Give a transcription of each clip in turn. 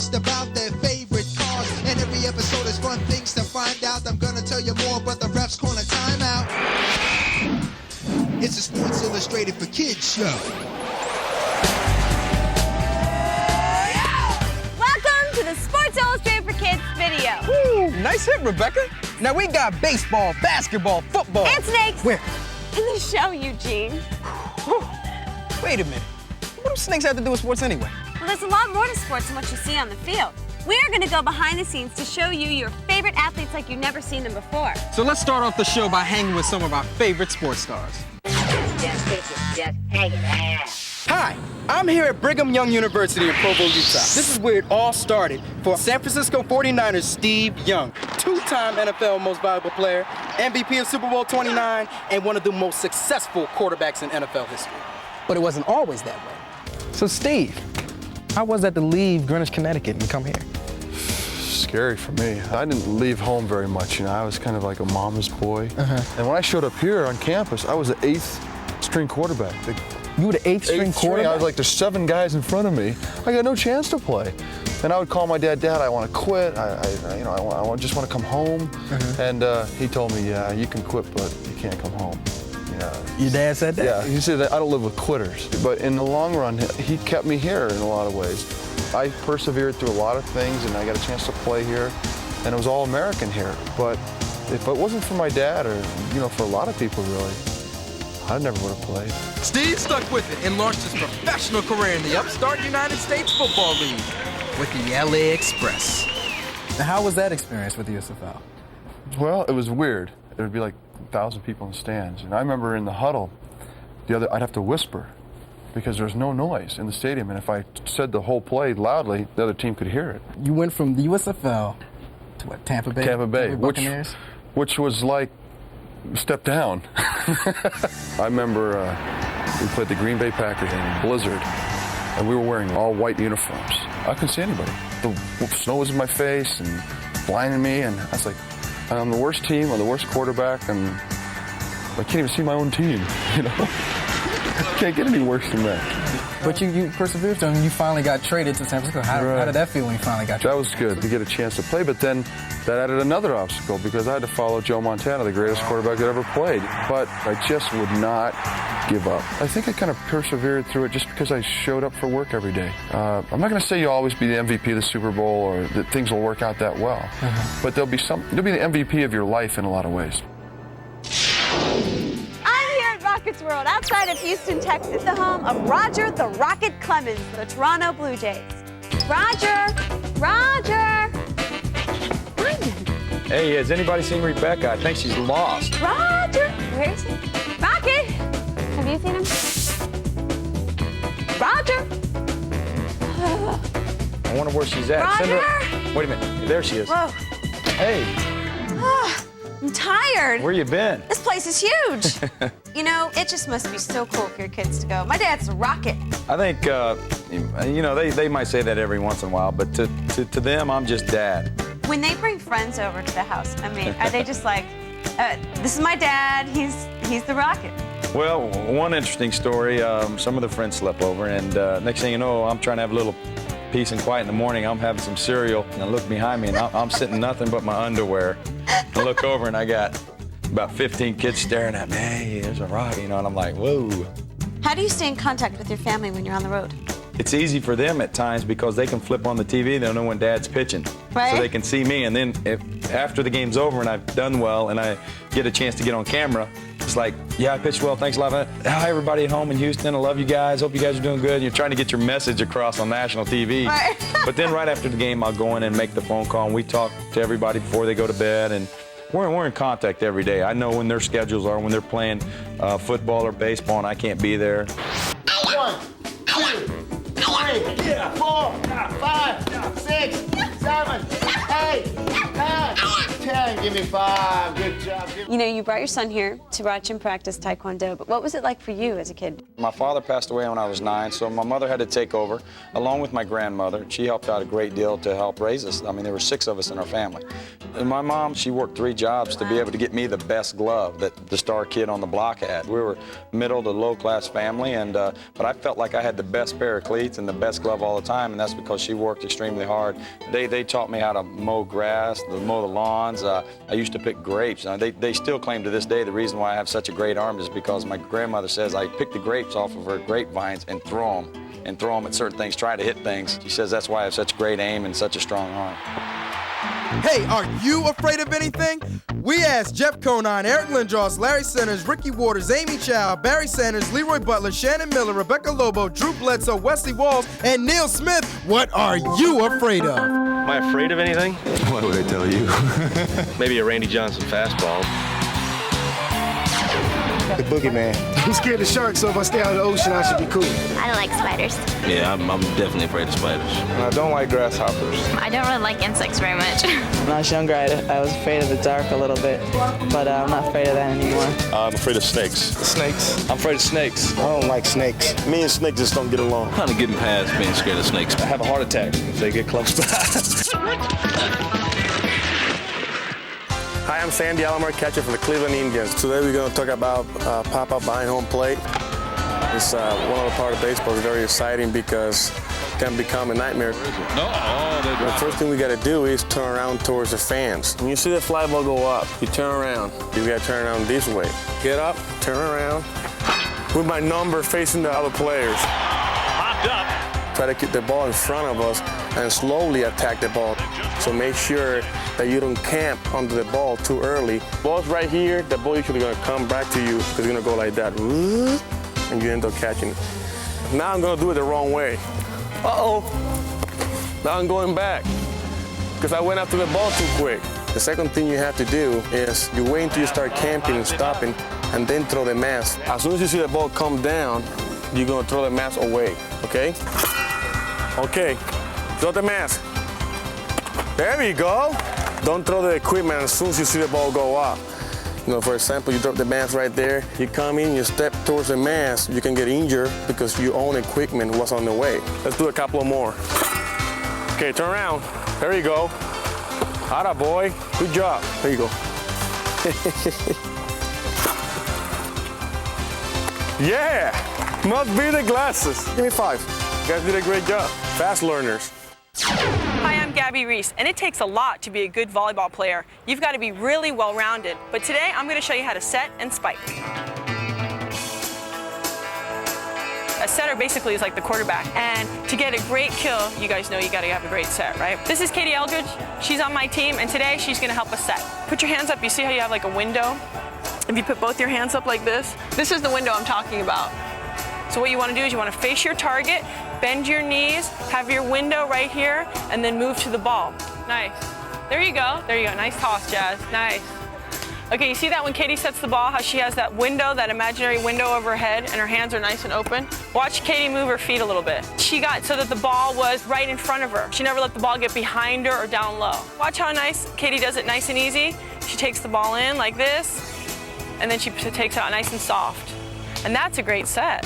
just about their favorite cars. And every episode is fun things to find out. I'm gonna tell you more, but the refs call a timeout. It's a Sports Illustrated for Kids show. Welcome to the Sports Illustrated for Kids video. Woo, nice hit, Rebecca. Now we got baseball, basketball, football. And snakes. Where? In the show, Eugene. Whew. Wait a minute. What do snakes have to do with sports anyway? Well, there's a lot more to sports than what you see on the field. We are going to go behind the scenes to show you your favorite athletes like you've never seen them before. So let's start off the show by hanging with some of our favorite sports stars. Just hang it out. Hi, I'm here at Brigham Young University in Provo, Utah. This is where it all started for San Francisco 49ers Steve Young, two-time NFL Most Valuable Player, MVP of Super Bowl 29, and one of the most successful quarterbacks in NFL history. But it wasn't always that way. So Steve, how was that to leave Greenwich, Connecticut and come here? Scary for me. I didn't leave home very much, you know. I was kind of like a mama's boy. And when I showed up here on campus, I was the 8th string quarterback. You were the 8th string quarterback? I was like, there's 7 guys in front of me. I got no chance to play. And I would call my dad, I want to quit. I just want to come home. And he told me, yeah, you can quit, but you can't come home. Your dad said that? Yeah, he said, I don't live with quitters. But in the long run, he kept me here in a lot of ways. I persevered through a lot of things, and I got a chance to play here, and it was all American here. But if it wasn't for my dad, or for a lot of people really, I never would have played. Steve stuck with it and launched his professional career in the upstart United States Football League with the LA Express. Now, how was that experience with the USFL? Well, it was weird. There would be like 1,000 people in the stands, and I remember in the huddle, I'd have to whisper because there was no noise in the stadium, and if I said the whole play loudly, the other team could hear it. You went from the USFL to what, Tampa Bay? Tampa Bay, Buccaneers? which was like a step down. I remember we played the Green Bay Packers in blizzard, and we were wearing all white uniforms. I couldn't see anybody. The snow was in my face and blinding me, and I was like, I'm the worst team, I'm the worst quarterback, and I can't even see my own team, Can't get any worse than that. But you persevered, and you finally got traded to San Francisco. How did that feel when you finally got traded? That was good to get a chance to play, but then that added another obstacle because I had to follow Joe Montana, the greatest quarterback that ever played. But I just would not give up. I think I kind of persevered through it just because I showed up for work every day. I'm not going to say you'll always be the MVP of the Super Bowl or that things will work out that well, but you'll be the MVP of your life in a lot of ways. Rockets World outside of Houston, Texas, the home of Roger the Rocket Clemens, the Toronto Blue Jays. Roger! Hey, has anybody seen Rebecca? I think she's lost. Roger! Where is he? Rocket! Have you seen him? Roger! I wonder where she's at. Roger! Wait a minute. There she is. Whoa. Hey. I'm tired. Where you been? This place is huge. It just must be so cool for your kids to go. My dad's a rocket. I think, they might say that every once in a while, but to them, I'm just dad. When they bring friends over to the house, are they just like, this is my dad, he's the rocket? Well, one interesting story, some of the friends slept over, and next thing you know, I'm trying to have a little peace and quiet in the morning. I'm having some cereal, and I look behind me, and I'm sitting nothing but my underwear. I look over, and I got about 15 kids staring at me. Hey, there's a rock, and I'm like, whoa. How do you stay in contact with your family when you're on the road? It's easy for them at times because they can flip on the TV, they'll know when Dad's pitching. Right. So they can see me, and then after the game's over and I've done well and I get a chance to get on camera, it's like, yeah, I pitched well, thanks a lot. Hi, everybody at home in Houston, I love you guys, hope you guys are doing good. And you're trying to get your message across on national TV. Right. But then right after the game, I'll go in and make the phone call, and we talk to everybody before they go to bed, and we're in contact every day. I know when their schedules are, when they're playing football or baseball, and I can't be there. 1, 2, 3, 4, 5, 6, 7, 8, 9, 10. Give me 5. Good job. You know, you brought your son here to watch him practice Taekwondo, but what was it like for you as a kid? My father passed away when I was 9, so my mother had to take over, along with my grandmother. She helped out a great deal to help raise us. I mean, there were 6 of us in our family. And my mom, she worked 3 jobs to be able to get me the best glove that the star kid on the block had. We were middle to low-class family, and but I felt like I had the best pair of cleats and the best glove all the time, and that's because she worked extremely hard. They taught me how to mow grass, to mow the lawns. I used to pick grapes. They still claim to this day the reason why I have such a great arm is because my grandmother says I pick the grapes off of her grapevines and throw them at certain things, try to hit things. She says that's why I have such great aim and such a strong arm. Hey, are you afraid of anything? We asked Jeff Conine, Eric Lindros, Larry Centers, Ricky Waters, Amy Chow, Barry Sanders, Leroy Butler, Shannon Miller, Rebecca Lobo, Drew Bledsoe, Wesley Walls, and Neil Smith. What are you afraid of? Am I afraid of anything? Why would I tell you? Maybe a Randy Johnson fastball. The boogeyman. I'm scared of sharks, so if I stay out of the ocean, I should be cool. I don't like spiders. Yeah, I'm definitely afraid of spiders. I don't like grasshoppers. I don't really like insects very much. When I was younger, I was afraid of the dark a little bit, but I'm not afraid of that anymore. I'm afraid of snakes. Snakes? I'm afraid of snakes. I don't like snakes. Me and snakes just don't get along. I'm kind of getting past being scared of snakes. I have a heart attack if they get close by. Hi, I'm Sandy Alomar, catcher for the Cleveland Indians. Today we're going to talk about pop-up behind home plate. It's one of the part of baseball. It's very exciting because it can become a nightmare. The first thing we got to do is turn around towards the fans. When you see the fly ball go up, you turn around. You got to turn around this way. Get up, turn around, with my number facing the other players. Popped up. Try to keep the ball in front of us and slowly attack the ball. So make sure that you don't camp under the ball too early. Ball's right here, the ball usually gonna come back to you because it's gonna go like that. And you end up catching it. Now I'm gonna do it the wrong way. Uh-oh. Now I'm going back because I went after the ball too quick. The second thing you have to do is you wait until you start camping and stopping and then throw the mask. As soon as you see the ball come down, you're gonna throw the mask away, okay? Okay, throw the mask. There we go. Don't throw the equipment as soon as you see the ball go up. You know, for example, you drop the mask right there, you come in, you step towards the mask, you can get injured because your own equipment was on the way. Let's do a couple more. Okay, turn around. There you go. Atta boy, good job. There you go. Yeah, must be the glasses. Give me 5. You guys did a great job. Fast learners. Hi, I'm Gabrielle Reece, and it takes a lot to be a good volleyball player. You've got to be really well-rounded. But today, I'm going to show you how to set and spike. A setter basically is like the quarterback, and to get a great kill, you guys know you got to have a great set, right? This is Katie Eldridge. She's on my team, and today she's going to help us set. Put your hands up. You see how you have like a window? If you put both your hands up like this is the window I'm talking about. So what you want to do is you want to face your target, bend your knees, have your window right here, and then move to the ball. Nice. There you go. There you go. Nice toss, Jazz. Nice. Okay, you see that when Katie sets the ball, how she has that window, that imaginary window over her head, and her hands are nice and open? Watch Katie move her feet a little bit. She got so that the ball was right in front of her. She never let the ball get behind her or down low. Watch how nice Katie does it, nice and easy. She takes the ball in like this, and then she takes it out nice and soft. And that's a great set.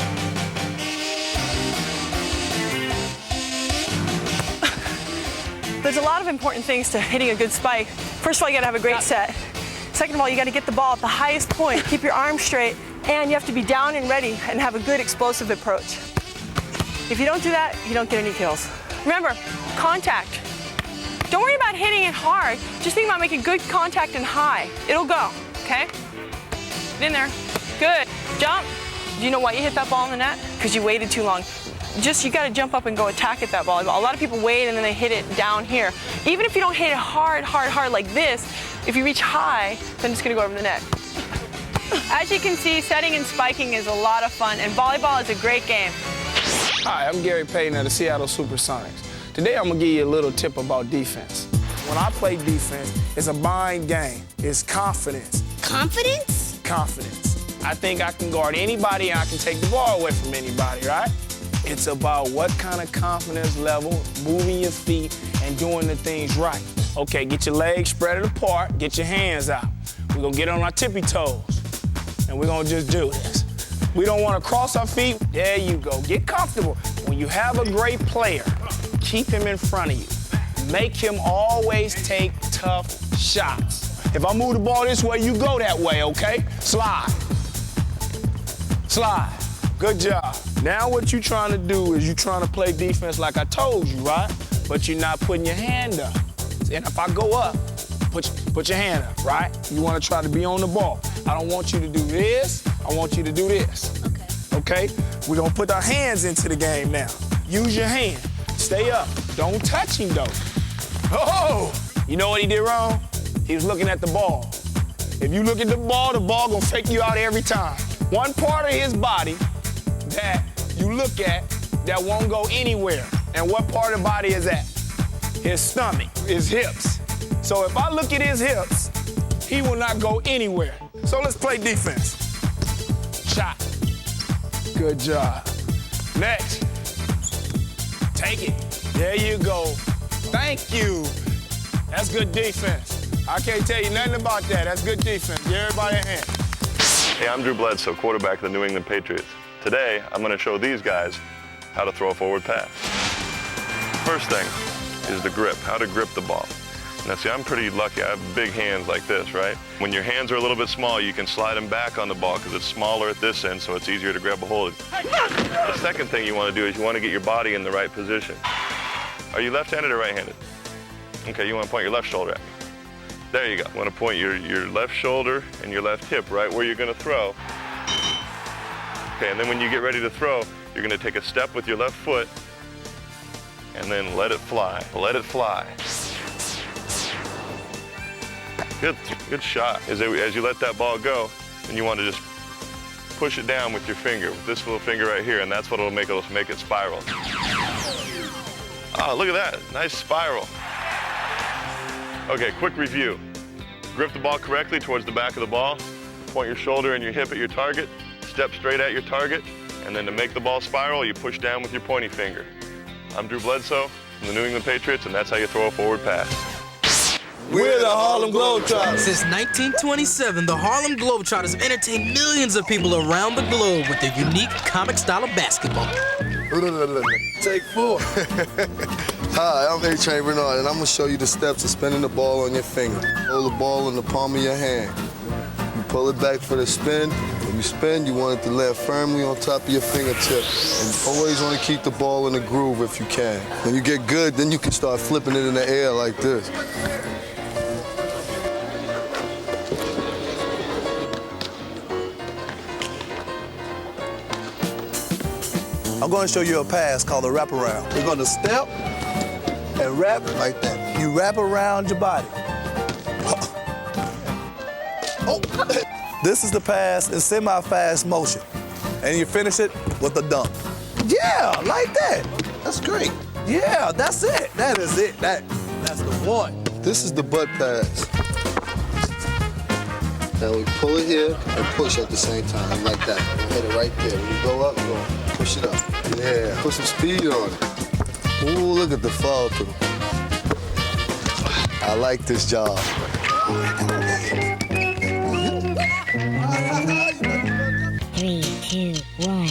There's a lot of important things to hitting a good spike. First of all, you gotta have a great set. Second of all, you gotta get the ball at the highest point, keep your arms straight, and you have to be down and ready and have a good explosive approach. If you don't do that, you don't get any kills. Remember, contact. Don't worry about hitting it hard. Just think about making good contact and high. It'll go, okay? Get in there. Good. Jump. Do you know why you hit that ball in the net? Because you waited too long. You gotta jump up and go attack at that volleyball. A lot of people wait and then they hit it down here. Even if you don't hit it hard like this, if you reach high, then it's gonna go over the net. As you can see, setting and spiking is a lot of fun, and volleyball is a great game. Hi, I'm Gary Payton of the Seattle Supersonics. Today I'm gonna give you a little tip about defense. When I play defense, it's a mind game. It's confidence. Confidence? Confidence. I think I can guard anybody and I can take the ball away from anybody, right? It's about what kind of confidence level, moving your feet, and doing the things right. Okay, get your legs spread apart, get your hands out. We're gonna get on our tippy toes, and we're gonna just do this. We don't wanna cross our feet. There you go, get comfortable. When you have a great player, keep him in front of you. Make him always take tough shots. If I move the ball this way, you go that way, okay? Slide. Slide. Good job. Now what you're trying to do is you're trying to play defense like I told you, right? But you're not putting your hand up. And if I go up, put your hand up, right? You want to try to be on the ball. I don't want you to do this. I want you to do this. Okay? We're going to put our hands into the game now. Use your hand. Stay up. Don't touch him, though. Oh! You know what he did wrong? He was looking at the ball. If you look at the ball gonna fake you out every time. One part of his body that you look at that won't go anywhere. And what part of the body is that? His stomach, his hips. So if I look at his hips, he will not go anywhere. So let's play defense. Shot. Good job. Next. Take it. There you go. Thank you. That's good defense. I can't tell you nothing about that. That's good defense. Give everybody a hand. Hey, I'm Drew Bledsoe, quarterback of the New England Patriots. Today, I'm going to show these guys how to throw a forward pass. First thing is the grip, how to grip the ball. Now see, I'm pretty lucky. I have big hands like this, right? When your hands are a little bit small, you can slide them back on the ball because it's smaller at this end, so it's easier to grab a hold of. The second thing you want to do is you want to get your body in the right position. Are you left-handed or right-handed? Okay, you want to point your left shoulder at me. There you go. You want to point your left shoulder and your left hip right where you're going to throw. Okay, and then when you get ready to throw, you're going to take a step with your left foot and then let it fly. Let it fly. Good shot. As you let that ball go, then you want to just push it down with your finger, with this little finger right here, and that's what will make it spiral. Ah, look at that. Nice spiral. Okay, quick review. Grip the ball correctly towards the back of the ball, point your shoulder and your hip at your target, step straight at your target, and then to make the ball spiral, you push down with your pointy finger. I'm Drew Bledsoe from the New England Patriots, and that's how you throw a forward pass. We're the Harlem Globetrotters. Since 1927, the Harlem Globetrotters have entertained millions of people around the globe with their unique comic style of basketball. Take 4. Hi, I'm A-Train Bernard, and I'm going to show you the steps of spinning the ball on your finger. Hold the ball in the palm of your hand. You pull it back for the spin. When you spin, you want it to land firmly on top of your fingertip. And you always want to keep the ball in the groove if you can. When you get good, then you can start flipping it in the air like this. I'm going to show you a pass called a wraparound. We're going to step and wrap like that. You wrap around your body. Oh. This is the pass in semi-fast motion. And you finish it with a dunk. Yeah, like that. That's great. Yeah, that's it. That is it. That's the one. This is the butt pass. Now we pull it here and push at the same time, like that. You hit it right there. When you go up, you go push it up. Yeah, put some speed on it. Ooh, look at the fall through. I like this job. 3, 2, 1.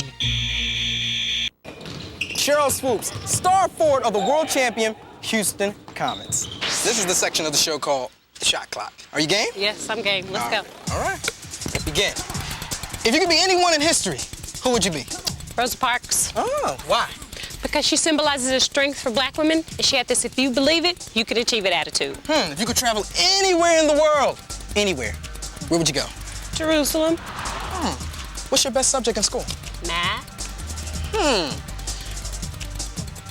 Cheryl Swoops, star forward of the world champion Houston Comets. This is the section of the show called Shot Clock. Are you game? Yes, I'm game. Let's go. All right. Begin. If you could be anyone in history, who would you be? Rosa Parks. Oh, why? Because she symbolizes the strength for black women, and she had this if you believe it, you can achieve it attitude. If you could travel anywhere in the world, anywhere, where would you go? Jerusalem. What's your best subject in school? Math.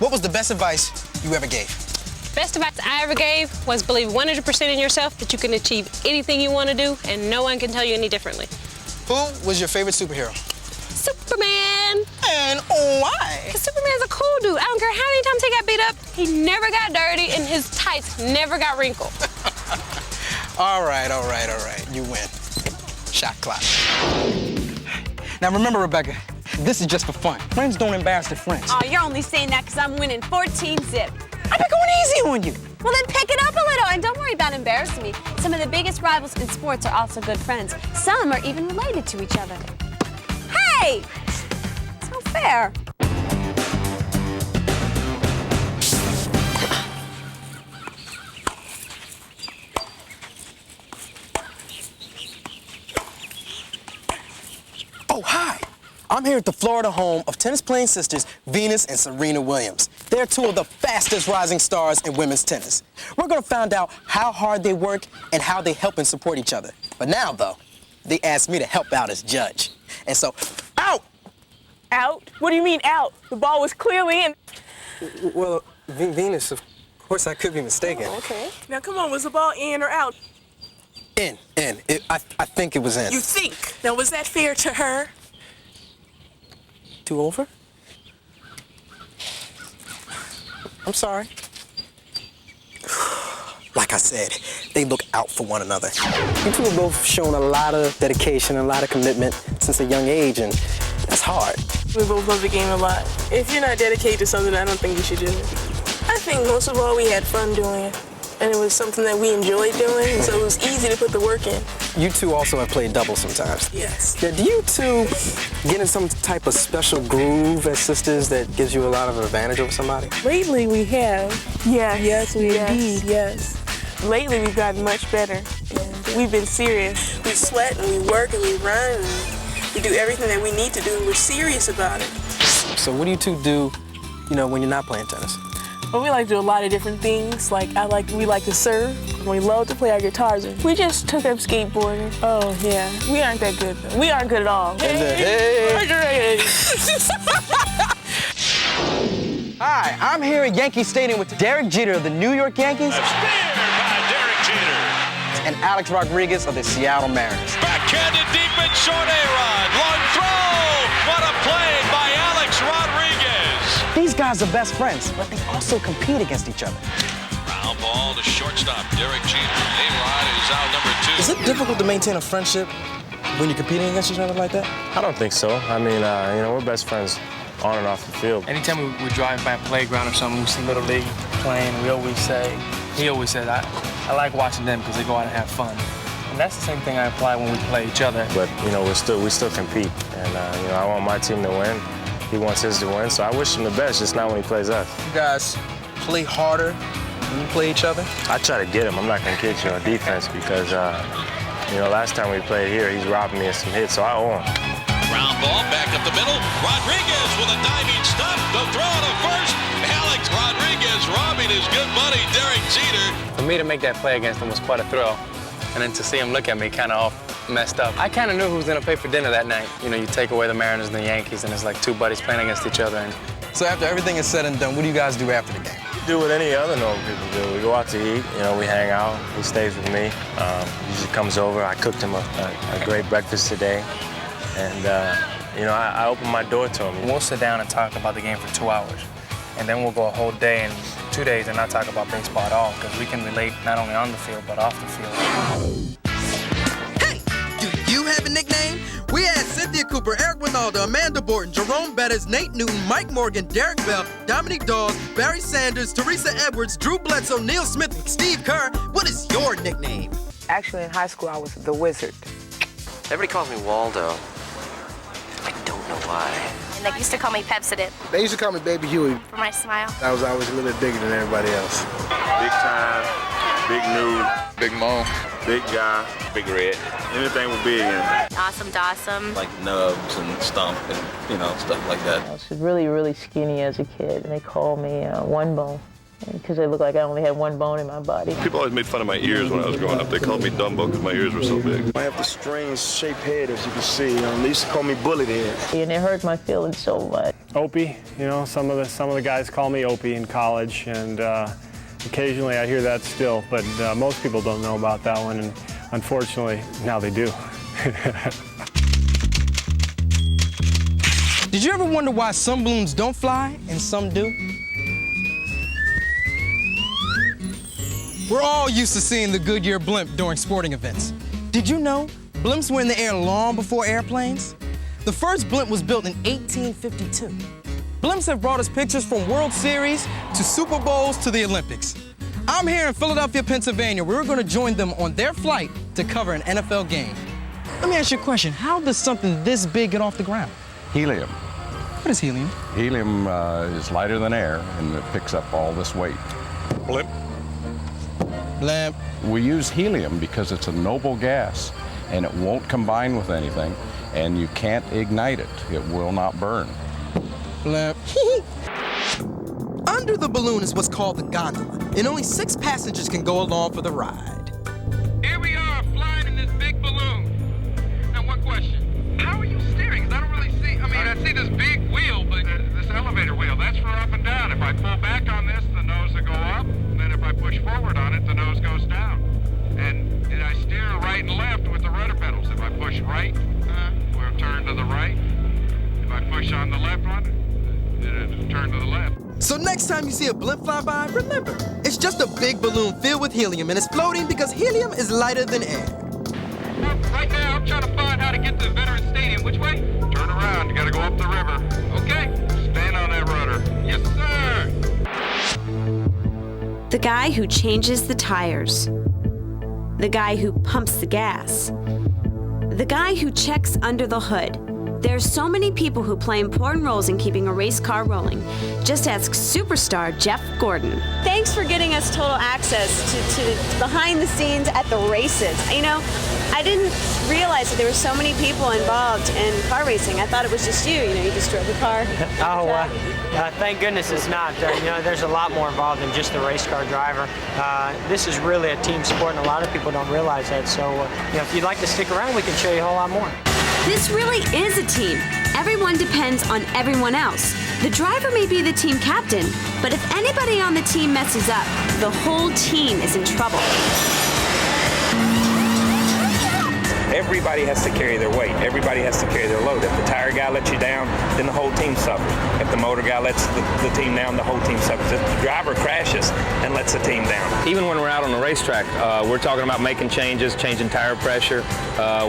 What was the best advice you ever gave? Best advice I ever gave was believe 100% in yourself that you can achieve anything you want to do, and no one can tell you any differently. Who was your favorite superhero? Superman. And why? Because Superman's a cool dude. I don't care how many times he got beat up, he never got dirty, and his tights never got wrinkled. All right. You win. Shot clock. Now remember, Rebecca, this is just for fun. Friends don't embarrass their friends. Oh, you're only saying that because I'm winning 14-zip. I've been going easy on you. Well, then pick it up a little, and don't worry about embarrassing me. Some of the biggest rivals in sports are also good friends. Some are even related to each other. Hey! So fair. Oh, hi. I'm here at the Florida home of tennis-playing sisters Venus and Serena Williams. They're two of the fastest rising stars in women's tennis. We're going to find out how hard they work and how they help and support each other. But now, though, they asked me to help out as judge. And so, out! Out? What do you mean out? The ball was clearly in. Well, Venus, of course I could be mistaken. Oh, okay. Now, come on, was the ball in or out? In. I think it was in. You think? Now, was that fair to her? 2 over? I'm sorry. Like I said, they look out for one another. You two have both shown a lot of dedication and a lot of commitment since a young age, and that's hard. We both love the game a lot. If you're not dedicated to something, I don't think you should do it. I think most of all, we had fun doing it. And it was something that we enjoyed doing, so it was easy to put the work in. You two also have played doubles sometimes. Yes. Yeah, do you two get in some type of special groove as sisters that gives you a lot of advantage over somebody? Lately, we have. Yes, indeed, yes. Lately, we've gotten much better. And we've been serious. We sweat and we work and we run and we do everything that we need to do, and we're serious about it. So what do you two do, when you're not playing tennis? Well, we like to do a lot of different things. We like to surf, and we love to play our guitars. We just took up skateboarding. Oh, yeah. We aren't that good, though. We aren't good at all. Hey. Hi, I'm here at Yankee Stadium with Derek Jeter of the New York Yankees. Speared by Derek Jeter. And Alex Rodriguez of the Seattle Mariners. Backhanded deep and short A-Rod. Long throw. What a play by Alex Rodriguez. These guys are best friends, but they also compete against each other. Ground ball to shortstop, Derek Jeter. A-Rod is out number 2. Is it difficult to maintain a friendship when you're competing against each other like that? I don't think so. I mean, we're best friends on and off the field. Anytime we drive by a playground or something, we see Little League playing, he always says, I like watching them because they go out and have fun. And that's the same thing I apply when we play each other. But, we still compete. And, I want my team to win. He wants his to win, so I wish him the best, just not when he plays us. You guys play harder when you play each other? I try to get him. I'm not going to kid you on defense because, last time we played here, he's robbed me of some hits, so I owe him. Ground ball back up the middle. Rodriguez with a diving stop. The throw to first. Alex Rodriguez robbing his good buddy, Derek Jeter. For me to make that play against him was quite a thrill. And then to see him look at me kind of all messed up. I kind of knew who was going to pay for dinner that night. You take away the Mariners and the Yankees, and it's like two buddies playing against each other. And so after everything is said and done, what do you guys do after the game? We do what any other normal people do. We go out to eat, we hang out. He stays with me. Usually comes over. I cooked him a great breakfast today. And, I open my door to him. We'll sit down and talk about the game for 2 hours. And then we'll go a whole day and 2 days and not talk about baseball at all, because we can relate not only on the field, but off the field. Hey, do you have a nickname? We had Cynthia Cooper, Eric Winaldo, Amanda Borton, Jerome Bettis, Nate Newton, Mike Morgan, Derek Bell, Dominique Dawes, Barry Sanders, Teresa Edwards, Drew Bledsoe, Neil Smith, Steve Kerr. What is your nickname? Actually, in high school, I was the Wizard. Everybody calls me Waldo. I don't know why. And they used to call me Pepsodent. They used to call me Baby Huey. For my smile. I was always a little bit bigger than everybody else. Big time, big nude, Big Mo, big guy, big red. Anything with big in it. Awesome Dawsome. Like nubs and stump and, stuff like that. I was really, really skinny as a kid, and they called me One Bone, because they looked like I only had one bone in my body. People always made fun of my ears when I was growing up. They called me Dumbo because my ears were so big. I have the strange shaped head, as you can see. They used to call me Bullet Head. And it hurt my feelings so much. Opie, some of the guys call me Opie in college, and occasionally I hear that still, but most people don't know about that one, and unfortunately, now they do. Did you ever wonder why some balloons don't fly and some do? We're all used to seeing the Goodyear blimp during sporting events. Did you know blimps were in the air long before airplanes? The first blimp was built in 1852. Blimps have brought us pictures from World Series to Super Bowls to the Olympics. I'm here in Philadelphia, Pennsylvania. We're going to join them on their flight to cover an NFL game. Let me ask you a question. How does something this big get off the ground? Helium. What is helium? Helium is lighter than air, and it picks up all this weight. Blip. Blimp. We use helium because it's a noble gas, and it won't combine with anything, and you can't ignite it. It will not burn. Blimp. Under the balloon is what's called the gondola, and only 6 passengers can go along for the ride. Here we are, flying in this big balloon. Now, one question. How are you steering? 'Cause I don't really see, I see this big wheel, but this elevator wheel, that's for up and down. If I pull back on this, the nose will go up, and then if I push forward on it, the nose goes down. And I steer right and left with the rudder pedals. If I push right, we'll turn to the right. If I push on the left one, it'll turn to the left. So next time you see a blimp fly by, remember, it's just a big balloon filled with helium, and it's floating because helium is lighter than air. Well, right now, I'm trying to find how to get to Veterans Stadium. Which way? Turn around. You gotta go up the river. Okay. Stand on that rudder. Yes, sir. The guy who changes the tires. The guy who pumps the gas. The guy who checks under the hood. There's so many people who play important roles in keeping a race car rolling. Just ask superstar Jeff Gordon. Thanks for getting us total access to behind the scenes at the races. You know, I didn't realize that there were so many people involved in car racing. I thought it was just you. You know, you just drove the car. Thank goodness it's not. There's a lot more involved than just the race car driver. This is really a team sport, and a lot of people don't realize that. So, if you'd like to stick around, we can show you a whole lot more. This really is a team. Everyone depends on everyone else. The driver may be the team captain, but if anybody on the team messes up, the whole team is in trouble. Everybody has to carry their weight. Everybody has to carry their load. If the tire guy lets you down, then the whole team suffers. If the motor guy lets the team down, the whole team suffers. If the driver crashes and lets the team down. Even when we're out on the racetrack, we're talking about making changes, changing tire pressure,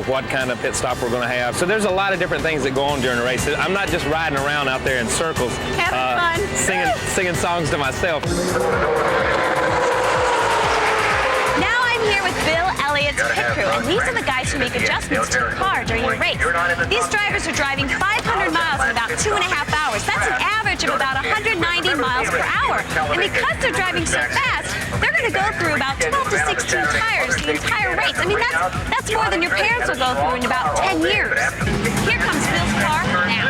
what kind of pit stop we're going to have. So there's a lot of different things that go on during the race. I'm not just riding around out there in circles, having fun, singing songs to myself. Now I'm here with Bill Elliott's pit crew, and these are the guys who make adjustments to the car during a race. These drivers are driving 500 miles in about 2.5 hours. That's an average of about 190 miles per hour. And because they're driving so fast, they're going to go through about 12 to 16 tires the entire race. I mean, that's more than your parents will go through in about 10 years. Here comes Bill's car now.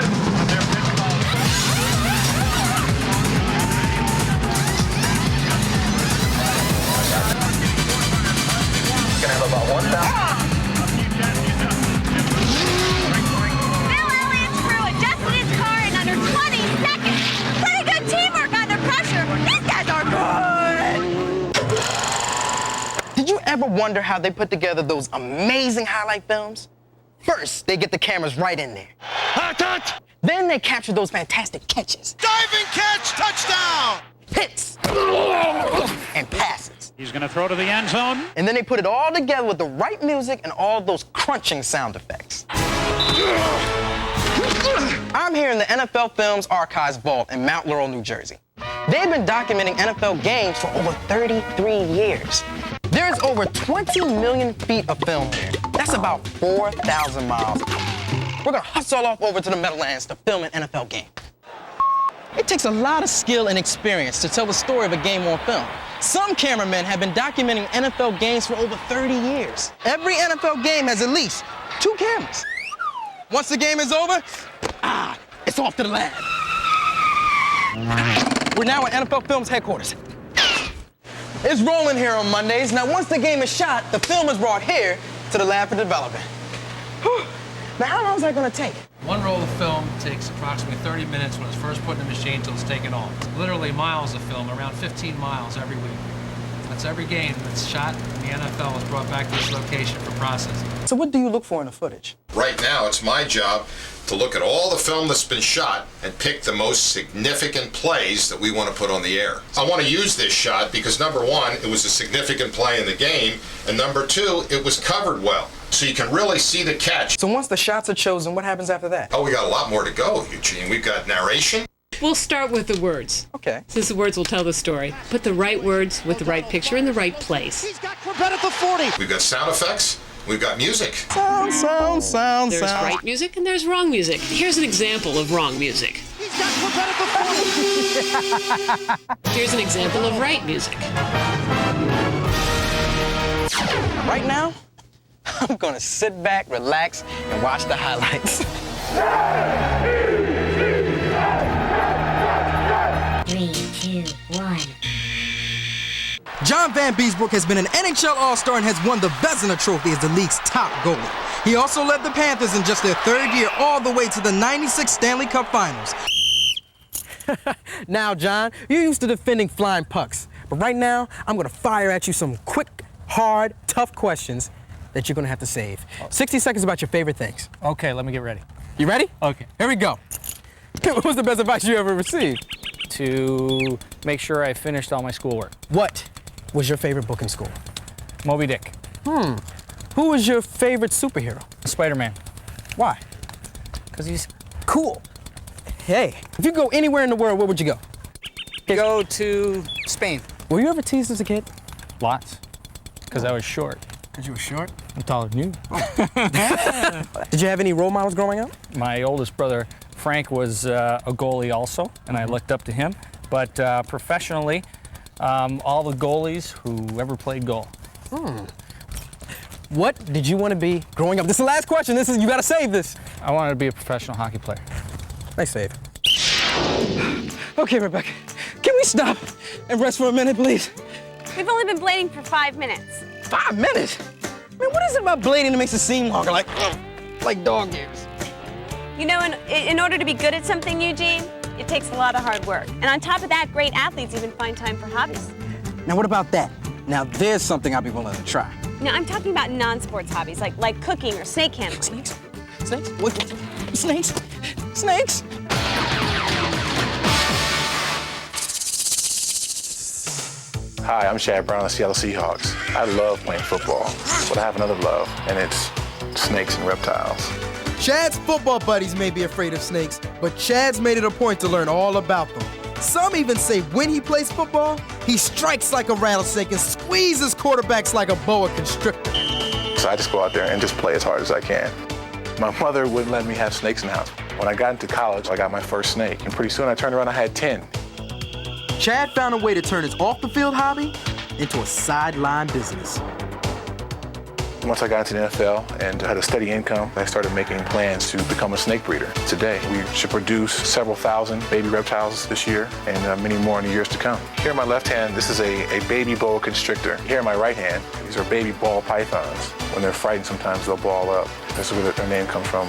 Gonna have about 1,000. Bill Elliott's crew adjusted his car in under 20 seconds. Pretty good teamwork under pressure. These guys are good. Did you ever wonder how they put together those amazing highlight films? First, they get the cameras right in there. Then they capture those fantastic catches. Diving catch, touchdown! Hits and passes. He's going to throw to the end zone. And then they put it all together with the right music and all those crunching sound effects. I'm here in the NFL Films Archives Vault in Mount Laurel, New Jersey. They've been documenting NFL games for over 33 years. There's over 20 million feet of film here. That's about 4,000 miles. We're going to hustle off over to the Meadowlands to film an NFL game. It takes a lot of skill and experience to tell the story of a game on film. Some cameramen have been documenting NFL games for over 30 years. Every NFL game has at least 2 cameras. Once the game is over, it's off to the lab. We're now at NFL Films headquarters. It's rolling here on Mondays. Now, once the game is shot, the film is brought here to the lab for development. Whew. Now, how long is that going to take? One roll of film takes approximately 30 minutes when it's first put in the machine until it's taken off. Literally miles of film, around 15 miles every week. That's every game that's shot in the NFL is brought back to this location for processing. So what do you look for in the footage? Right now, it's my job to look at all the film that's been shot and pick the most significant plays that we want to put on the air. I want to use this shot because, number one, it was a significant play in the game, and number two, it was covered well. So you can really see the catch. So once the shots are chosen, what happens after that? Oh, we got a lot more to go, Eugene. We've got narration, We'll start with the words. Okay. Since the words will tell the story. Put the right words with the right picture in the right place. He's got Corbett at the 40. We've got sound effects. We've got music. Sound. There's right music and there's wrong music. Here's an example of wrong music. He's got Corbett at the 40. Here's an example of right music. Right now, I'm gonna sit back, relax, and watch the highlights. 3, 2, 1. John Van Beesbrook has been an NHL All-Star and has won the Vezina Trophy as the league's top goalie. He also led the Panthers in just their third year all the way to the '96 Stanley Cup Finals. Now, John, you're used to defending flying pucks, but right now, I'm gonna fire at you some quick, hard, tough questions that you're gonna have to save. 60 seconds about your favorite things. Okay, let me get ready. You ready? Okay. Here we go. What was the best advice you ever received? To make sure I finished all my schoolwork. What was your favorite book in school? Moby Dick. Who was your favorite superhero? Spider-Man. Why? Because he's cool. Hey, if you go anywhere in the world, where would you go? Go to Spain. Were you ever teased as a kid? Lots. Because I was short. Because you were short? I'm taller than you. Did you have any role models growing up? My oldest brother, Frank, was a goalie also, and I looked up to him. But professionally, all the goalies who ever played goal. What did you want to be growing up? This is the last question. You got to save this. I wanted to be a professional hockey player. Nice save. Okay, Rebecca, can we stop and rest for a minute, please? We've only been blading for 5 minutes. 5 minutes? Man, what is it about blading that makes it seem longer, like dog years? You know, in order to be good at something, Eugene, it takes a lot of hard work. And on top of that, great athletes even find time for hobbies. Now, what about that? Now, there's something I'd be willing to try. Now, I'm talking about non-sports hobbies, like cooking or snake handling. Snakes? Snakes? What? Snakes? Snakes? Hi, I'm Chad Brown of the Seattle Seahawks. I love playing football, but I have another love, and it's snakes and reptiles. Chad's football buddies may be afraid of snakes, but Chad's made it a point to learn all about them. Some even say when he plays football, he strikes like a rattlesnake and squeezes quarterbacks like a boa constrictor. So I just go out there and just play as hard as I can. My mother wouldn't let me have snakes in the house. When I got into college, I got my first snake, and pretty soon I turned around and I had 10. Chad found a way to turn his off-the-field hobby into a sideline business. Once I got into the NFL and had a steady income, I started making plans to become a snake breeder. Today, we should produce several thousand baby reptiles this year and many more in the years to come. Here in my left hand, this is a baby boa constrictor. Here in my right hand, these are baby ball pythons. When they're frightened, sometimes they'll ball up. This is where their name comes from.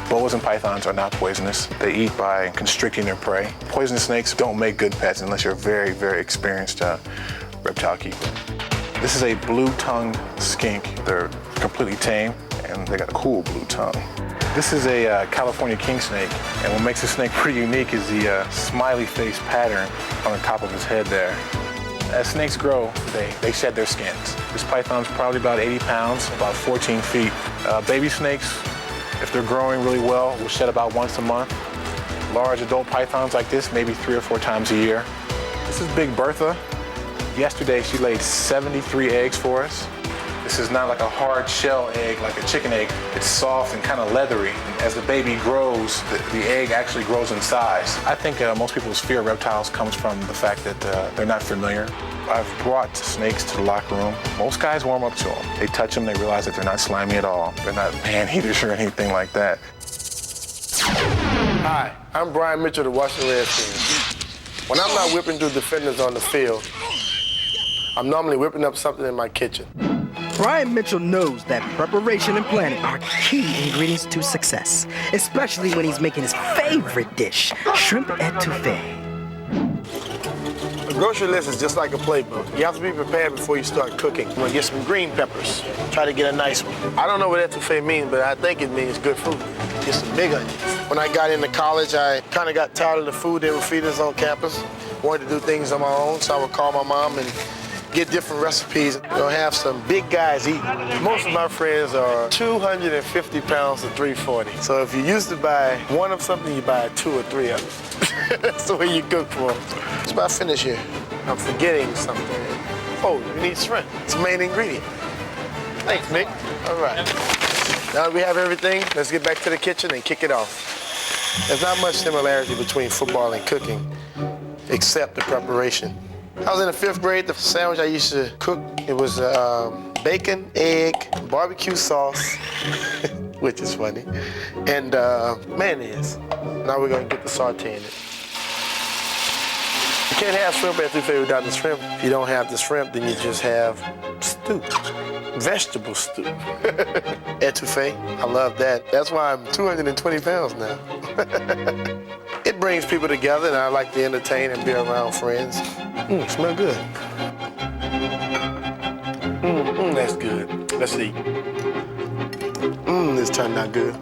Boas and pythons are not poisonous. They eat by constricting their prey. Poisonous snakes don't make good pets unless you're a very, very experienced reptile keeper. This is a blue-tongued skink. They're completely tame, and they got a cool blue tongue. This is a California king snake, and what makes this snake pretty unique is the smiley face pattern on the top of his head there. As snakes grow, they shed their skins. This python's probably about 80 pounds, about 14 feet. Baby snakes, if they're growing really well, will shed about once a month. Large adult pythons like this, maybe 3 or 4 times a year. This is Big Bertha. Yesterday, she laid 73 eggs for us. This is not like a hard shell egg, like a chicken egg. It's soft and kind of leathery. As the baby grows, the egg actually grows in size. I think most people's fear of reptiles comes from the fact that they're not familiar. I've brought snakes to the locker room. Most guys warm up to them. They touch them, they realize that they're not slimy at all. They're not man-eaters or anything like that. Hi, I'm Brian Mitchell of the Washington Redskins. When I'm not whipping through defenders on the field, I'm normally whipping up something in my kitchen. Brian Mitchell knows that preparation and planning are key ingredients to success, especially when he's making his favorite dish, shrimp etouffee. A grocery list is just like a playbook. You have to be prepared before you start cooking. I'm gonna get some green peppers. Try to get a nice one. I don't know what etouffee means, but I think it means good food. Get some big onions. When I got into college, I kind of got tired of the food they would feed us on campus. Wanted to do things on my own, so I would call my mom and get different recipes. You'll have some big guys eating. Most of my friends are 250 pounds to 340. So if you used to buy one of something, you buy 2 or 3 of it. That's the way you cook for them. It's about finished here. I'm forgetting something. Oh, you need shrimp. It's the main ingredient. Thanks, Nick. All right. Now that we have everything, let's get back to the kitchen and kick it off. There's not much similarity between football and cooking, except the preparation. I was in the 5th grade. The sandwich I used to cook, it was bacon, egg, barbecue sauce, which is funny, and mayonnaise. Now we're gonna get the sauteing it. You can't have shrimp etouffee without the shrimp. If you don't have the shrimp, then you just have stew, vegetable stew. Etouffee, I love that. That's why I'm 220 pounds now. It brings people together, and I like to entertain and be around friends. Smell good. That's good. Let's eat. This turned out good.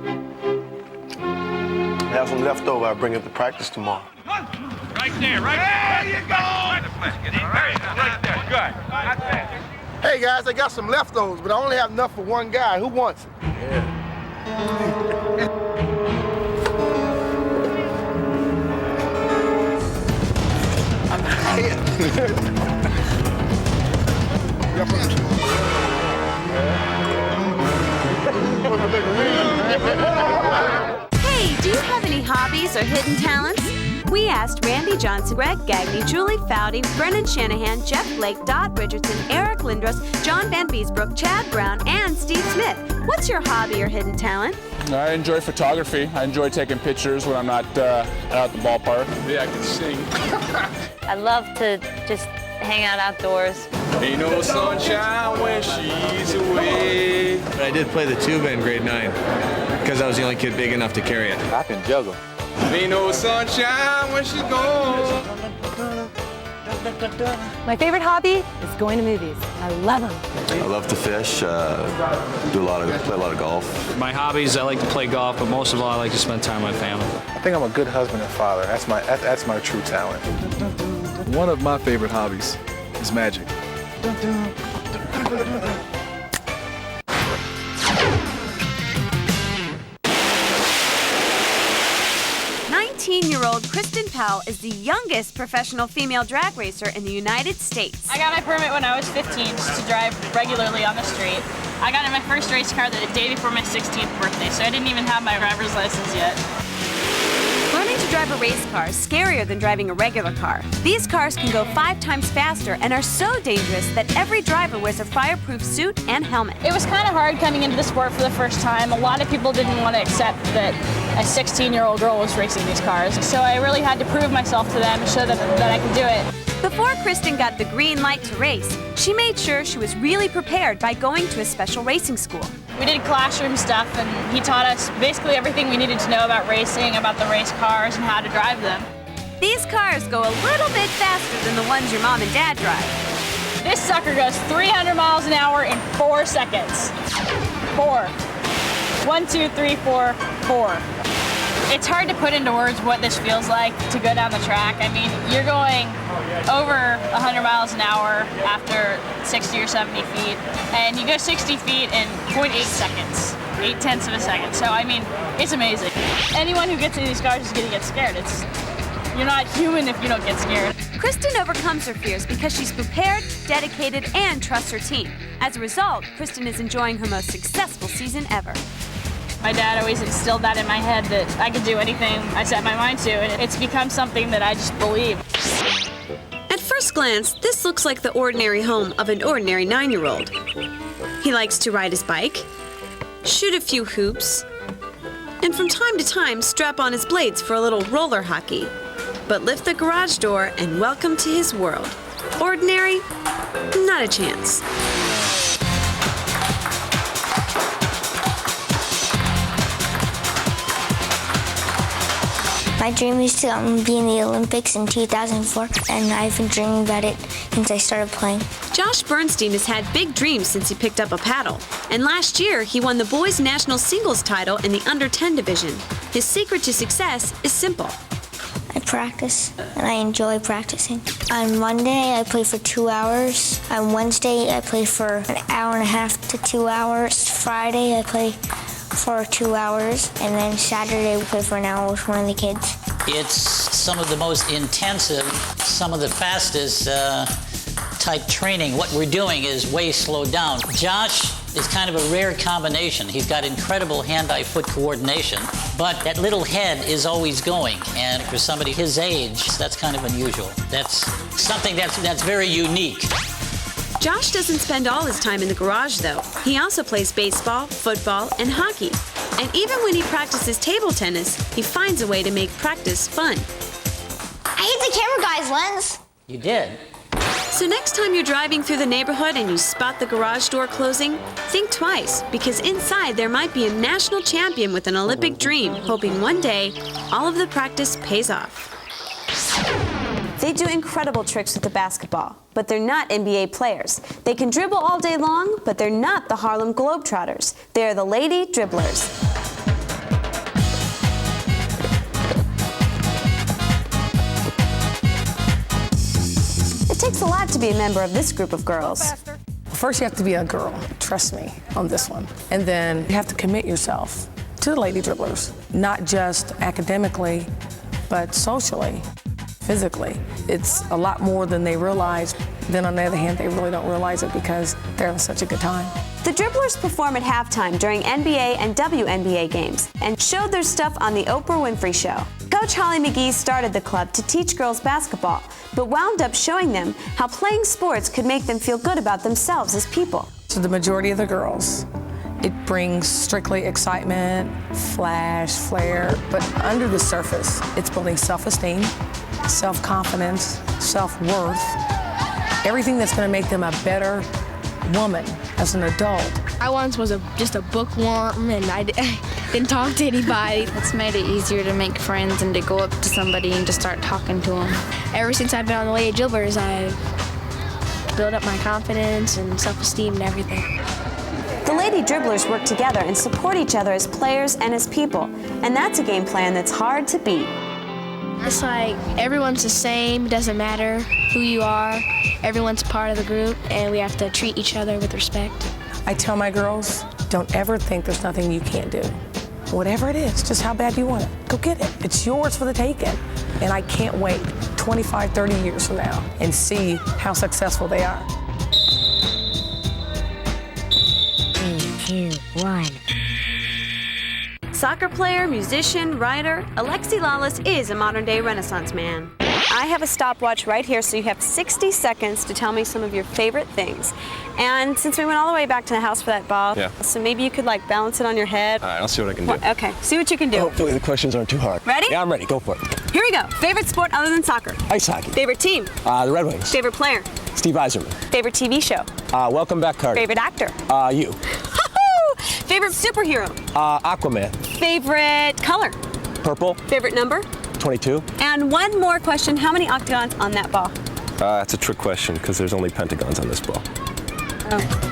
I have some leftover. I'll bring it to practice tomorrow. Right there, right there. There you go. Right there. Good. Not bad. Hey guys, I got some leftovers, but I only have enough for one guy. Who wants it? Hey, do you have any hobbies or hidden talents? We asked Randy Johnson, Greg Gagne, Julie Foudy, Brennan Shanahan, Jeff Blake, Dodd Bridgerton, Eric Lindros, John Van Beesbrook, Chad Brown, and Steve Smith. What's your hobby or hidden talent? I enjoy photography. I enjoy taking pictures when I'm not out at the ballpark. Yeah, I can sing. I love to just hang out outdoors. Ain't no sunshine when she's away. But I did play the tuba in grade 9 because I was the only kid big enough to carry it. I can juggle. Ain't no sunshine when she's gone. My favorite hobby is going to movies. I love them. I love to fish, play a lot of golf. My hobbies, I like to play golf, but most of all, I like to spend time with my family. I think I'm a good husband and father. That's my true talent. One of my favorite hobbies is magic. 19-year-old Kristen Powell is the youngest professional female drag racer in the United States. I got my permit when I was 15 just to drive regularly on the street. I got in my first race car the day before my 16th birthday, so I didn't even have my driver's license yet. Learning to drive a race car is scarier than driving a regular car. These cars can go 5 times faster and are so dangerous that every driver wears a fireproof suit and helmet. It was kind of hard coming into the sport for the first time. A lot of people didn't want to accept that a 16-year-old girl was racing these cars, so I really had to prove myself to them and show them that I could do it. Before Kristen got the green light to race, she made sure she was really prepared by going to a special racing school. We did classroom stuff, and he taught us basically everything we needed to know about racing, about the race cars, and how to drive them. These cars go a little bit faster than the ones your mom and dad drive. This sucker goes 300 miles an hour in 4 seconds. 4. 1, 2, 3, 4, 4. It's hard to put into words what this feels like to go down the track. I mean, you're going over 100 miles an hour after 60 or 70 feet, and you go 60 feet in 0.8 seconds, 0.8 of a second. So, I mean, it's amazing. Anyone who gets in these cars is going to get scared. You're not human if you don't get scared. Kristen overcomes her fears because she's prepared, dedicated, and trusts her team. As a result, Kristen is enjoying her most successful season ever. My dad always instilled that in my head that I could do anything I set my mind to, and it's become something that I just believe. At first glance, this looks like the ordinary home of an ordinary 9-year-old. He likes to ride his bike, shoot a few hoops, and from time to time strap on his blades for a little roller hockey. But lift the garage door and welcome to his world. Ordinary? Not a chance. My dream is to be in the Olympics in 2004, and I've been dreaming about it since I started playing. Josh Bernstein has had big dreams since he picked up a paddle, and last year he won the boys' national singles title in the under-10 division. His secret to success is simple. I practice, and I enjoy practicing. On Monday, I play for 2 hours. On Wednesday, I play for an hour and a half to 2 hours. Friday, I play for 2 hours, and then Saturday we play for an hour with one of the kids. It's some of the most intensive, some of the fastest type training. What we're doing is way slowed down. Josh is kind of a rare combination. He's got incredible hand-eye foot coordination, but that little head is always going. And for somebody his age, that's kind of unusual. That's something that's very unique. Josh doesn't spend all his time in the garage, though. He also plays baseball, football, and hockey. And even when he practices table tennis, he finds a way to make practice fun. I hit the camera guy's lens. You did? So next time you're driving through the neighborhood and you spot the garage door closing, think twice, because inside there might be a national champion with an Olympic dream, hoping one day all of the practice pays off. They do incredible tricks with the basketball, but they're not NBA players. They can dribble all day long, but they're not the Harlem Globetrotters. They're the Lady Dribblers. It takes a lot to be a member of this group of girls. First, you have to be a girl, trust me, on this one. And then you have to commit yourself to the Lady Dribblers, not just academically, but socially. Physically. It's a lot more than they realize. Then on the other hand, they really don't realize it because they're having such a good time. The Dribblers perform at halftime during NBA and WNBA games and showed their stuff on the Oprah Winfrey Show. Coach Holly McGee started the club to teach girls basketball, but wound up showing them how playing sports could make them feel good about themselves as people. To the majority of the girls, it brings strictly excitement, flash, flair, but under the surface, it's building self-esteem, self-confidence, self-worth, everything that's going to make them a better woman as an adult. I once was just a bookworm and I didn't talk to anybody. It's made it easier to make friends and to go up to somebody and to start talking to them. Ever since I've been on the Lady Dribblers, I've built up my confidence and self-esteem and everything. The Lady Dribblers work together and support each other as players and as people, and that's a game plan that's hard to beat. It's like everyone's the same, it doesn't matter who you are, everyone's part of the group, and we have to treat each other with respect. I tell my girls, don't ever think there's nothing you can't do. Whatever it is, just how bad you want it, go get it. It's yours for the taking. And I can't wait 25, 30 years from now and see how successful they are. 3, 2, 1. Soccer player, musician, writer, Alexi Lawless is a modern-day Renaissance man. I have a stopwatch right here, so you have 60 seconds to tell me some of your favorite things. And since we went all the way back to the house for that ball, so maybe you could like balance it on your head. All right, I'll see what I can do. Okay, see what you can do. Hopefully the questions aren't too hard. Ready? Yeah, I'm ready. Go for it. Here we go. Favorite sport other than soccer? Ice hockey. Favorite team? The Red Wings. Favorite player? Steve Yzerman. Favorite TV show? Welcome Back, Carter. Favorite actor? You. Favorite superhero? Aquaman. Favorite color? Purple. Favorite number? 22. And one more question. How many octagons on that ball? That's a trick question because there's only pentagons on this ball. Oh.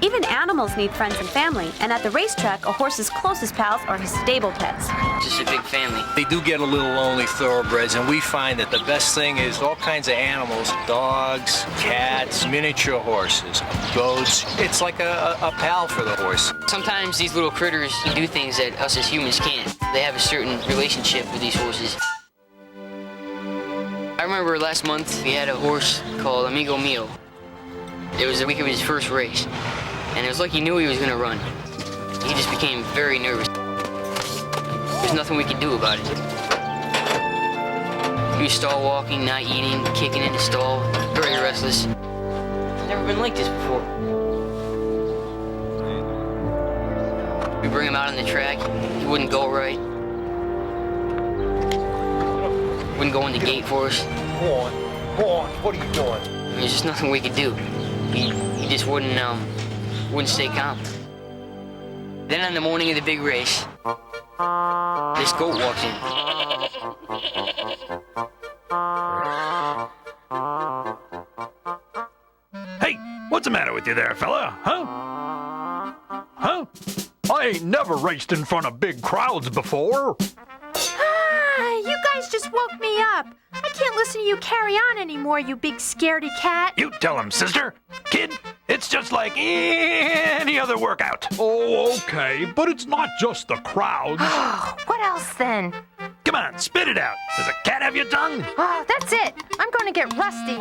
Even animals need friends and family, and at the racetrack, a horse's closest pals are his stable pets. Just a big family. They do get a little lonely, thoroughbreds, and we find that the best thing is all kinds of animals, dogs, cats, miniature horses, goats. It's like a pal for the horse. Sometimes these little critters do things that us as humans can't. They have a certain relationship with these horses. I remember last month we had a horse called Amigo Mio. It was the week of his first race, and it was like he knew he was going to run. He just became very nervous. There's nothing we could do about it. He was stall walking, not eating, kicking in the stall, very restless. Never been like this before. We bring him out on the track, he wouldn't go right. Wouldn't go in the gate for us. Hold on, what are you doing? There's just nothing we could do. He just wouldn't stay calm. Then on the morning of the big race, this goat walks in. Hey, what's the matter with you there, fella? Huh? Huh? I ain't never raced in front of big crowds before. You guys just woke me up. I can't listen to you carry on anymore, you big scaredy cat. You tell him, sister. Kid, It's just like any other workout. Oh, okay, but it's not just the crowds. What else then? Come on, spit it out. Does a cat have your tongue? Oh, that's it. I'm going to get rusty.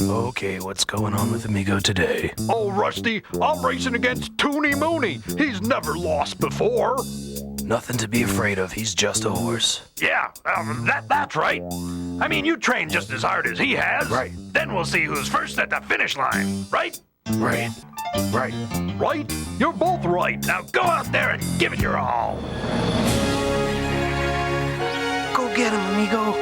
Okay, what's going on with Amigo today? Oh, Rusty, I'm racing against Toonie Mooney. He's never lost before. Nothing to be afraid of. He's just a horse. Yeah, that's right. I mean, you train just as hard as he has. Right. Then we'll see who's first at the finish line, right? Right. Right. Right? You're both right. Now go out there and give it your all. Go get him, amigo.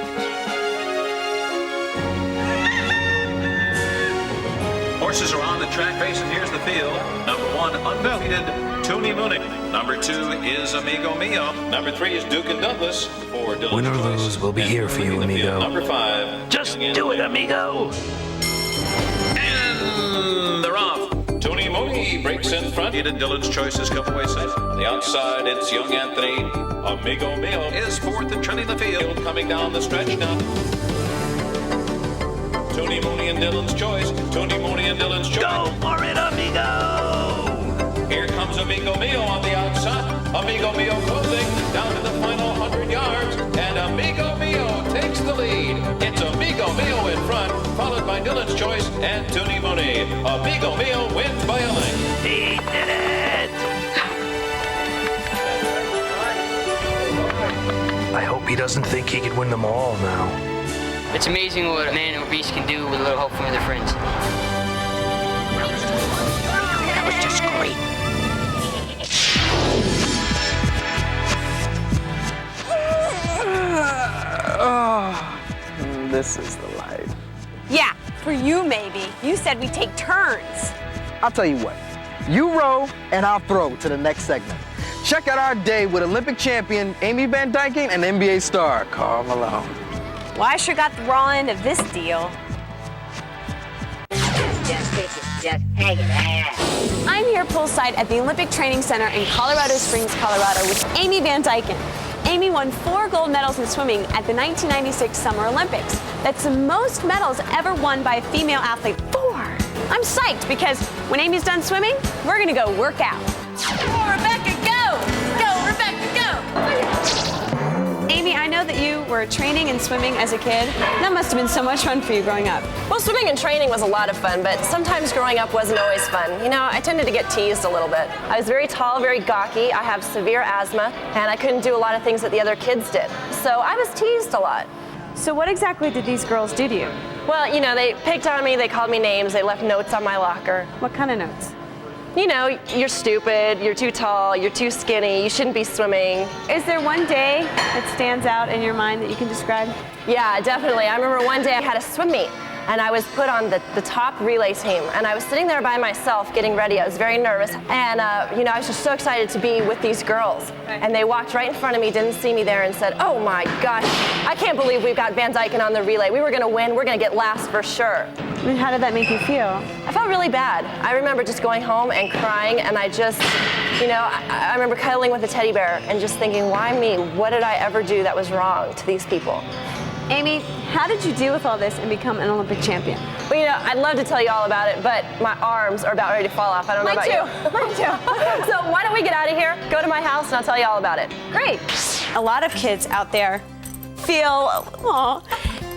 Horses are on the track face, and here's the field. Number 1, undefeated, Toonie Mooney. Number 2 is Amigo Mio. Number 3 is Duke and Douglas. 4, Dylan's Win or Choice. lose, we'll be here for you, amigo. Number 5. Just do it, amigo. And they're off. Toonie Mooney breaks in front. Dylan's Choice has come away safe. On the outside, it's young Anthony. Amigo Mio is fourth and trending the field. Coming down the stretch now. Toonie Mooney and Dylan's Choice. Toonie Mooney and Dylan's Choice. Go for it, amigo! Here comes Amigo Mio on the outside. Amigo Mio closing down to the final 100 yards. And Amigo Mio takes the lead. It's Amigo Mio in front, followed by Dylan's Choice and Toonie Mooney. Amigo Mio wins by a length. He did it! I hope he doesn't think he could win them all now. It's amazing what a man or beast can do with a little help from other friends. That was just great. This is the life. Yeah, for you maybe. You said we take turns. I'll tell you what. You row and I'll throw to the next segment. Check out our day with Olympic champion Amy Van Dyken and NBA star Karl Matone. Well, I sure got the raw end of this deal. I'm here poolside at the Olympic Training Center in Colorado Springs, Colorado with Amy Van Dyken. Amy won 4 gold medals in swimming at the 1996 Summer Olympics. That's the most medals ever won by a female athlete. 4! I'm psyched because when Amy's done swimming, we're gonna go work out. Go, Rebecca, go! Go, Rebecca, go! Amy, I know that you were training and swimming as a kid. That must have been so much fun for you growing up. Well, swimming and training was a lot of fun, but sometimes growing up wasn't always fun. You know, I tended to get teased a little bit. I was very tall, very gawky. I have severe asthma, and I couldn't do a lot of things that the other kids did. So I was teased a lot. So what exactly did these girls do to you? Well, you know, they picked on me, they called me names, they left notes on my locker. What kind of notes? You know, you're stupid, you're too tall, you're too skinny, you shouldn't be swimming. Is there one day that stands out in your mind that you can describe? Yeah, definitely. I remember one day I had a swim meet, and I was put on the top relay team, and I was sitting there by myself getting ready. I was very nervous, and you know, I was just so excited to be with these girls. And they walked right in front of me, didn't see me there, and said, "Oh my gosh, I can't believe we've got Van Dyken on the relay. We were gonna win, we're gonna get last for sure." And how did that make you feel? I felt really bad. I remember just going home and crying, and I just, you know, I remember cuddling with a teddy bear and just thinking, why me? What did I ever do that was wrong to these people? Amy, how did you deal with all this and become an Olympic champion? Well, you know, I'd love to tell you all about it, but my arms are about ready to fall off. I don't know about you. Mine too. So why don't we get out of here, go to my house, and I'll tell you all about it. Great. A lot of kids out there feel,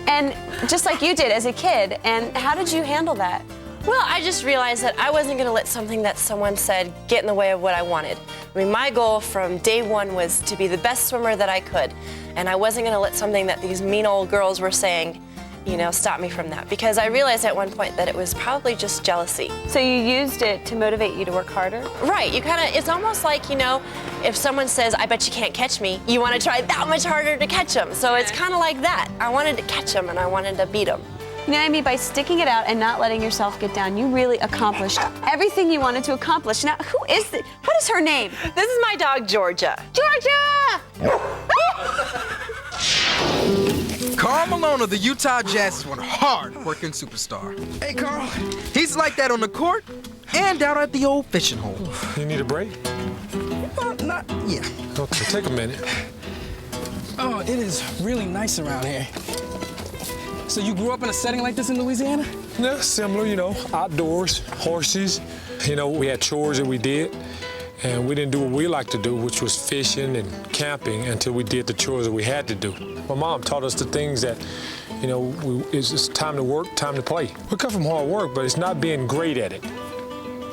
and just like you did as a kid. And how did you handle that? Well, I just realized that I wasn't going to let something that someone said get in the way of what I wanted. I mean, my goal from day one was to be the best swimmer that I could. And I wasn't going to let something that these mean old girls were saying, you know, stop me from that. Because I realized at one point that it was probably just jealousy. So you used it to motivate you to work harder? Right. You kind of, it's almost like, you know, if someone says, I bet you can't catch me, you want to try that much harder to catch them. So it's kind of like that. I wanted to catch them and I wanted to beat them. You know what I mean? By sticking it out and not letting yourself get down, you really accomplished everything you wanted to accomplish. Now, who is this? What is her name? This is my dog, Georgia. Georgia! Karl Matone of the Utah Jazz is one hard-working superstar. Hey, Karl. He's like that on the court and down at the old fishing hole. You need a break? Yeah. Okay, take a minute. Oh, it is really nice around here. So you grew up in a setting like this in Louisiana? Yeah, similar, you know, outdoors, horses. You know, we had chores that we did, and we didn't do what we like to do, which was fishing and camping, until we did the chores that we had to do. My mom taught us the things that, you know, it's time to work, time to play. We come from hard work, but it's not being great at it.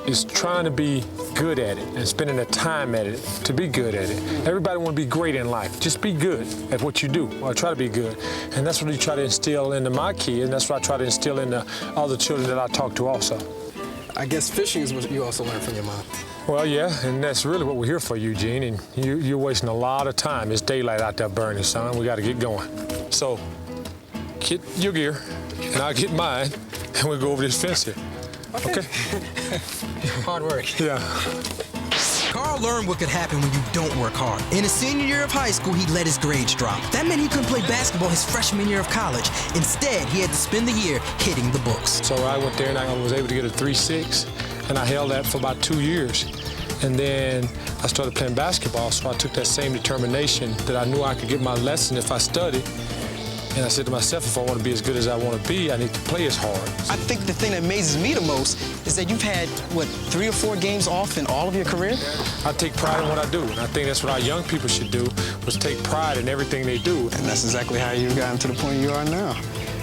It's trying to be good at it and spending the time at it to be good at it. Everybody want to be great in life. Just be good at what you do, or try to be good. And that's what you try to instill into my kids, and that's what I try to instill into all the children that I talk to also. I guess fishing is what you also learned from your mom. Well, yeah, and that's really what we're here for, Eugene, and you're wasting a lot of time. It's daylight out there burning, son. We got to get going. So, get your gear, and I'll get mine, and we'll go over this fence here. Okay? Hard work. Yeah. Karl learned what could happen when you don't work hard. In his senior year of high school, he let his grades drop. That meant he couldn't play basketball his freshman year of college. Instead, he had to spend the year hitting the books. So I went there and I was able to get a 3.6, and I held that for about 2 years. And then I started playing basketball, so I took that same determination that I knew I could get my lesson if I studied. And I said to myself, if I want to be as good as I want to be, I need to play as hard. I think the thing that amazes me the most is that you've had, what, 3 or 4 games off in all of your career? I take pride in what I do, and I think that's what our young people should do, was take pride in everything they do. And that's exactly how you've gotten to the point you are now,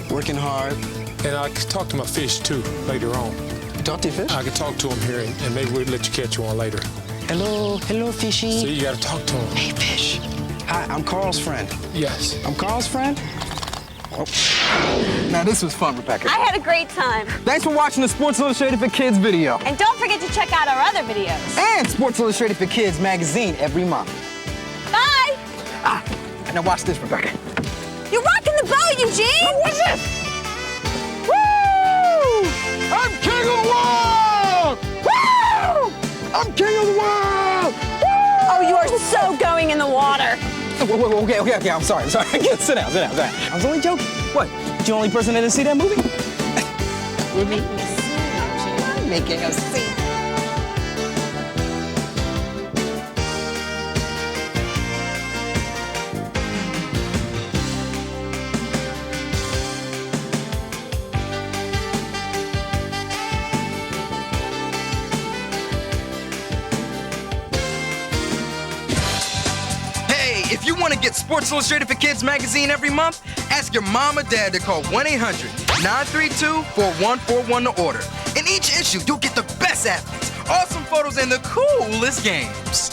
working hard. And I can talk to my fish, too, later on. You talk to your fish? I can talk to them here, and maybe we'll let you catch one later. Hello, fishy. See, you got to talk to them. Hey, fish. Hi, I'm Karl's friend. Yes. I'm Karl's friend? Oh. Now, this was fun, Rebecca. I had a great time. Thanks for watching the Sports Illustrated for Kids video. And don't forget to check out our other videos. And Sports Illustrated for Kids magazine every month. Bye! And now watch this, Rebecca. You're rocking the boat, Eugene! Oh, what's this? Woo! I'm king of the world! Woo! I'm king of the world! Woo! Oh, you are so going in the water. Okay, I'm sorry. Sit down. I was only joking. What? You the only person that didn't see that movie? I'm making a scene. If you want to get Sports Illustrated for Kids magazine every month, ask your mom or dad to call 1-800-932-4141 to order. In each issue, you'll get the best athletes, awesome photos, and the coolest games.